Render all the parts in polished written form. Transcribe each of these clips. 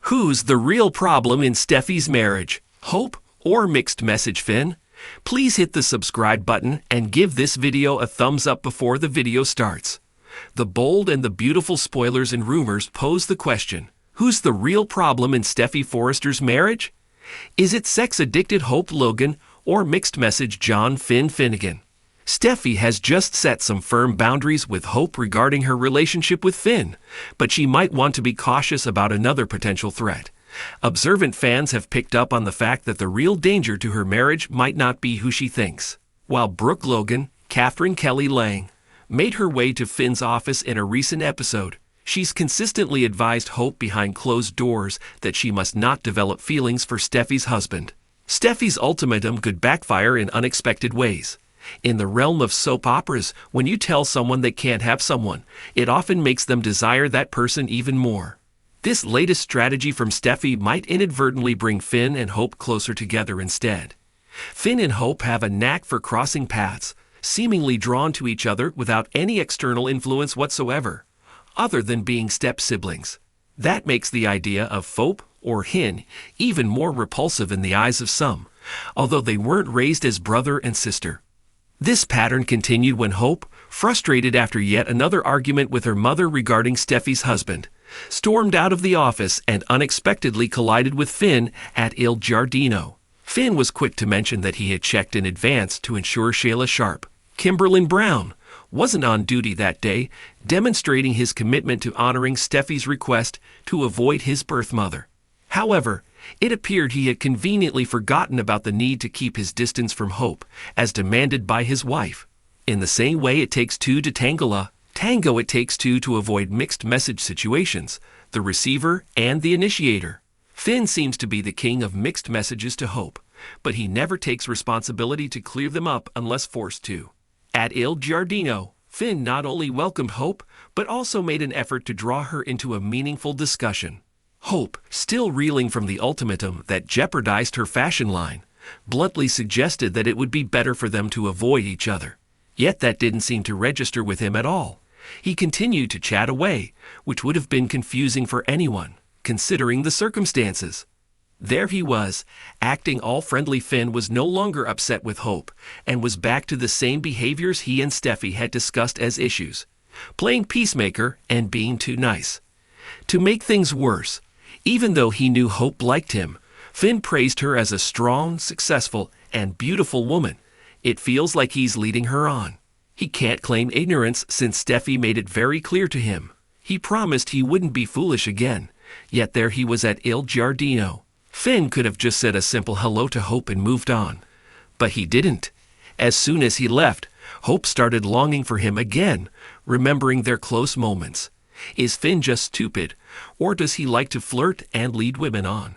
Who's the real problem in Steffy's marriage? Hope or mixed message, Finn? Please hit the subscribe button and give this video a thumbs up before the video starts. The bold and the beautiful spoilers and rumors pose the question, who's the real problem in Steffy Forrester's marriage? Is it sex-addicted Hope Logan or mixed message John Finn Finnegan? Steffy has just set some firm boundaries with Hope regarding her relationship with Finn, but she might want to be cautious about another potential threat. Observant fans have picked up on the fact that the real danger to her marriage might not be who she thinks. While Brooke Logan, Catherine Kelly Lang, made her way to Finn's office in a recent episode, she's consistently advised Hope behind closed doors that she must not develop feelings for Steffy's husband. Steffy's ultimatum could backfire in unexpected ways. In the realm of soap operas, when you tell someone they can't have someone, it often makes them desire that person even more. This latest strategy from Steffy might inadvertently bring Finn and Hope closer together instead. Finn and Hope have a knack for crossing paths, seemingly drawn to each other without any external influence whatsoever, other than being step-siblings. That makes the idea of Fope or Hin even more repulsive in the eyes of some, although they weren't raised as brother and sister. This pattern continued when Hope, frustrated after yet another argument with her mother regarding Steffy's husband, stormed out of the office and unexpectedly collided with Finn at Il Giardino. Finn was quick to mention that he had checked in advance to ensure Shayla Sharp, Kimberlyn Brown, wasn't on duty that day, demonstrating his commitment to honoring Steffy's request to avoid his birth mother. However, it appeared he had conveniently forgotten about the need to keep his distance from Hope, as demanded by his wife. In the same way it takes two to tango it takes two to avoid mixed message situations, the receiver and the initiator. Finn seems to be the king of mixed messages to Hope, but he never takes responsibility to clear them up unless forced to. At Il Giardino, Finn not only welcomed Hope, but also made an effort to draw her into a meaningful discussion. Hope, still reeling from the ultimatum that jeopardized her fashion line, bluntly suggested that it would be better for them to avoid each other. Yet that didn't seem to register with him at all. He continued to chat away, which would have been confusing for anyone, considering the circumstances. There he was, acting all friendly. Finn was no longer upset with Hope, and was back to the same behaviors he and Steffy had discussed as issues, playing peacemaker and being too nice. To make things worse, even though he knew Hope liked him, Finn praised her as a strong, successful, and beautiful woman. It feels like he's leading her on. He can't claim ignorance since Steffy made it very clear to him. He promised he wouldn't be foolish again, yet there he was at Il Giardino. Finn could have just said a simple hello to Hope and moved on. But he didn't. As soon as he left, Hope started longing for him again, remembering their close moments. Is Finn just stupid, or does he like to flirt and lead women on?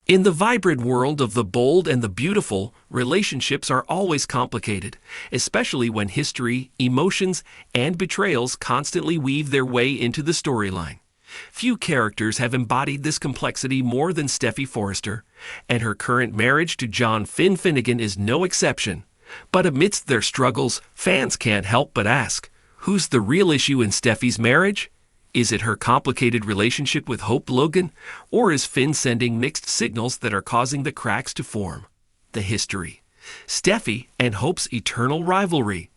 In the vibrant world of the bold and the beautiful, relationships are always complicated, especially when history, emotions, and betrayals constantly weave their way into the storyline. Few characters have embodied this complexity more than Steffy Forrester, and her current marriage to John Finn Finnegan is no exception. But amidst their struggles, fans can't help but ask, who's the real issue in Steffy's marriage? Is it her complicated relationship with Hope Logan, or is Finn sending mixed signals that are causing the cracks to form? The history. Steffy and Hope's eternal rivalry.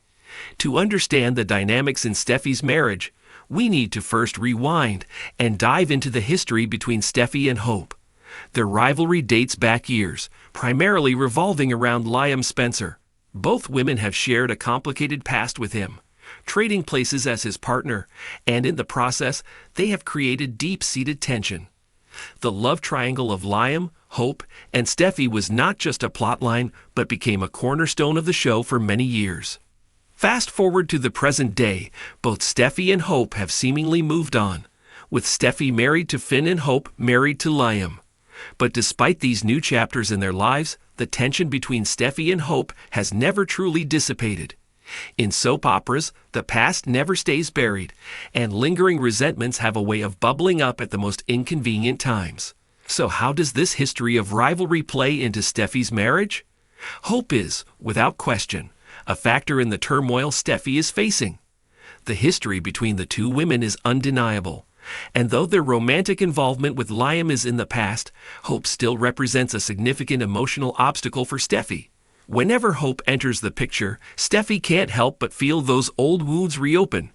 To understand the dynamics in Steffy's marriage, we need to first rewind and dive into the history between Steffy and Hope. Their rivalry dates back years, primarily revolving around Liam Spencer. Both women have shared a complicated past with him, trading places as his partner, and in the process, they have created deep-seated tension. The love triangle of Liam, Hope, and Steffy was not just a plotline, but became a cornerstone of the show for many years. Fast forward to the present day, both Steffy and Hope have seemingly moved on, with Steffy married to Finn and Hope married to Liam. But despite these new chapters in their lives, the tension between Steffy and Hope has never truly dissipated. In soap operas, the past never stays buried, and lingering resentments have a way of bubbling up at the most inconvenient times. So how does this history of rivalry play into Steffy's marriage? Hope is, without question, a factor in the turmoil Steffy is facing. The history between the two women is undeniable, And though their romantic involvement with Liam is in the past, Hope still represents a significant emotional obstacle for Steffy. Whenever Hope enters the picture, Steffy can't help but feel those old wounds reopen,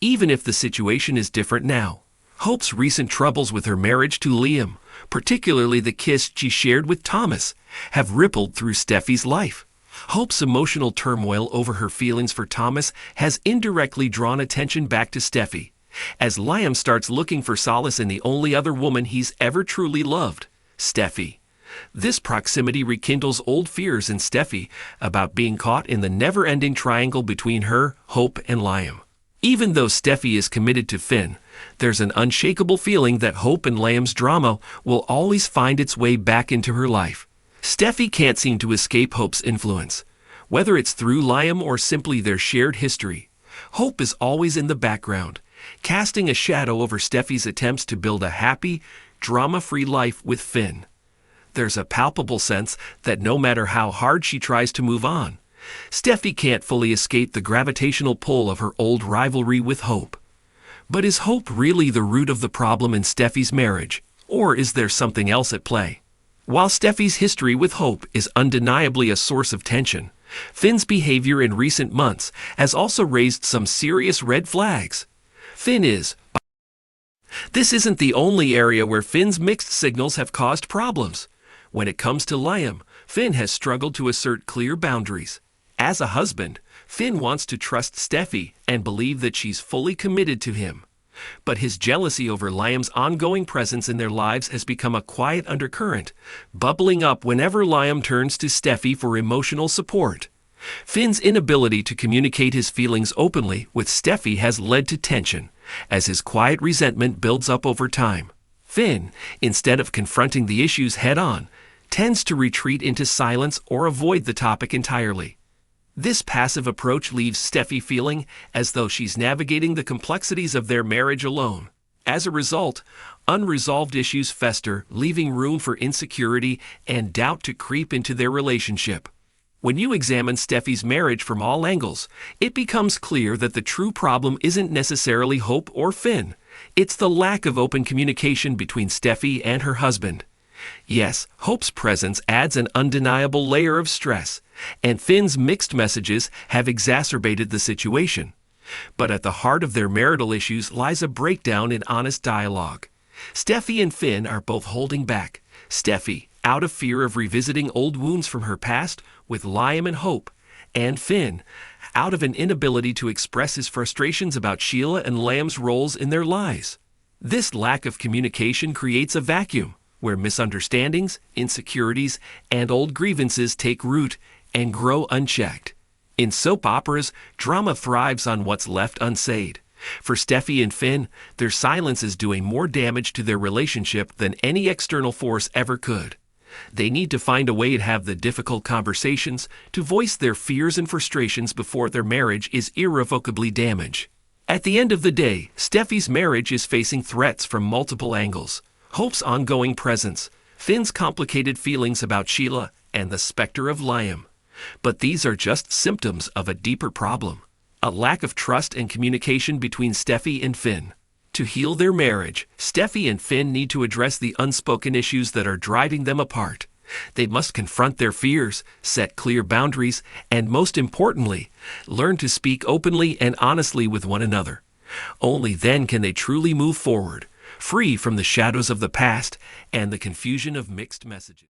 even if the situation is different now. Hope's recent troubles with her marriage to Liam, particularly the kiss she shared with Thomas, have rippled through Steffy's life. Hope's emotional turmoil over her feelings for Thomas has indirectly drawn attention back to Steffy, as Liam starts looking for solace in the only other woman he's ever truly loved, Steffy. This proximity rekindles old fears in Steffy about being caught in the never-ending triangle between her, Hope, and Liam. Even though Steffy is committed to Finn, there's an unshakable feeling that Hope and Liam's drama will always find its way back into her life. Steffy can't seem to escape Hope's influence. Whether it's through Liam or simply their shared history, Hope is always in the background, casting a shadow over Steffy's attempts to build a happy, drama-free life with Finn. There's a palpable sense that no matter how hard she tries to move on, Steffy can't fully escape the gravitational pull of her old rivalry with Hope. But is Hope really the root of the problem in Steffy's marriage, or is there something else at play? While Steffy's history with Hope is undeniably a source of tension, Finn's behavior in recent months has also raised some serious red flags. This isn't the only area where Finn's mixed signals have caused problems. When it comes to Liam, Finn has struggled to assert clear boundaries. As a husband, Finn wants to trust Steffy and believe that she's fully committed to him. But his jealousy over Liam's ongoing presence in their lives has become a quiet undercurrent, bubbling up whenever Liam turns to Steffy for emotional support. Finn's inability to communicate his feelings openly with Steffy has led to tension, as his quiet resentment builds up over time. Finn, instead of confronting the issues head-on, tends to retreat into silence or avoid the topic entirely. This passive approach leaves Steffy feeling as though she's navigating the complexities of their marriage alone. As a result, unresolved issues fester, leaving room for insecurity and doubt to creep into their relationship. When you examine Steffy's marriage from all angles, it becomes clear that the true problem isn't necessarily Hope or Finn. It's the lack of open communication between Steffy and her husband. Yes, Hope's presence adds an undeniable layer of stress, and Finn's mixed messages have exacerbated the situation. But at the heart of their marital issues lies a breakdown in honest dialogue. Steffy and Finn are both holding back. Steffy, out of fear of revisiting old wounds from her past with Liam and Hope, and Finn, out of an inability to express his frustrations about Sheila and Liam's roles in their lives. This lack of communication creates a vacuum, where misunderstandings, insecurities, and old grievances take root and grow unchecked. In soap operas, drama thrives on what's left unsaid. For Steffy and Finn, their silence is doing more damage to their relationship than any external force ever could. They need to find a way to have the difficult conversations, to voice their fears and frustrations before their marriage is irrevocably damaged. At the end of the day, Steffy's marriage is facing threats from multiple angles. Hope's ongoing presence, Finn's complicated feelings about Sheila, and the specter of Liam. But these are just symptoms of a deeper problem, a lack of trust and communication between Steffy and Finn. To heal their marriage, Steffy and Finn need to address the unspoken issues that are driving them apart. They must confront their fears, set clear boundaries, and most importantly, learn to speak openly and honestly with one another. Only then can they truly move forward, free from the shadows of the past and the confusion of mixed messages.